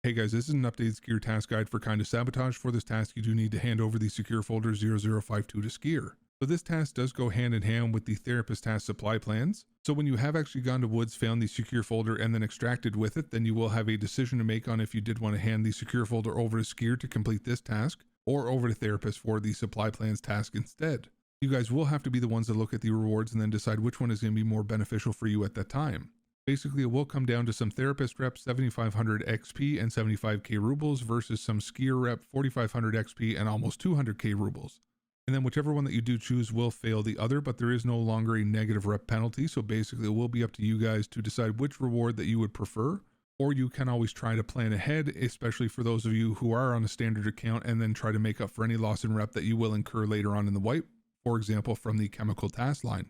Hey guys, this is an updated skier task guide for kind of sabotage. For this task, you do need to hand over the secure folder 0052 to skier. So this task does go hand in hand with the therapist task supply plans. So when you have actually gone to woods, found the secure folder, and then extracted with it, then you will have a decision to make on if you did want to hand the secure folder over to skier to complete this task, or over to therapist for the supply plans task instead. You guys will have to be the ones that look at the rewards and then decide which one is going to be more beneficial for you at that time. Basically, it will come down to some therapist rep 7500 XP and 75k rubles versus some skier rep 4500 XP and almost 200k rubles. And then whichever one that you do choose will fail the other, but there is no longer a negative rep penalty. So basically, it will be up to you guys to decide which reward that you would prefer, or you can always try to plan ahead, especially for those of you who are on a standard account, and then try to make up for any loss in rep that you will incur later on in the wipe, for example, from the chemical task line.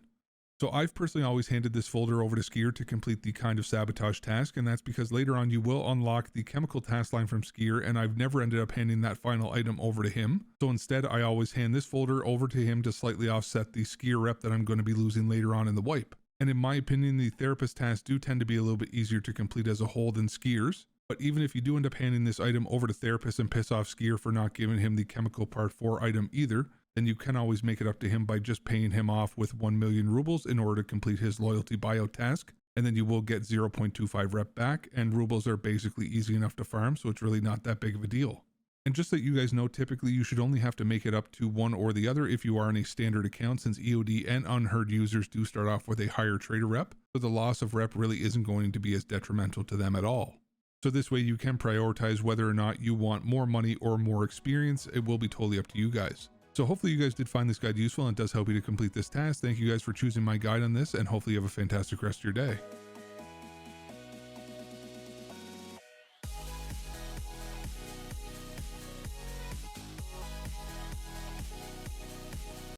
So I've personally always handed this folder over to skier to complete the kind of sabotage task, and that's because later on you will unlock the chemical task line from skier, and I've never ended up handing that final item over to him. So instead, I always hand this folder over to him to slightly offset the skier rep that I'm going to be losing later on in the wipe. And in my opinion, the therapist tasks do tend to be a little bit easier to complete as a whole than skiers. But even if you do end up handing this item over to therapist and piss off skier for not giving him the chemical part 4 item either, then you can always make it up to him by just paying him off with 1 million rubles in order to complete his loyalty buyout task, and then you will get 0.25 rep back, and rubles are basically easy enough to farm, so it's really not that big of a deal. And just so you guys know, typically you should only have to make it up to one or the other if you are on a standard account, since EOD and unheard users do start off with a higher trader rep, so the loss of rep really isn't going to be as detrimental to them at all. So this way you can prioritize whether or not you want more money or more experience. It will be totally up to you guys. So hopefully you guys did find this guide useful and it does help you to complete this task. Thank you guys for choosing my guide on this, and hopefully you have a fantastic rest of your day.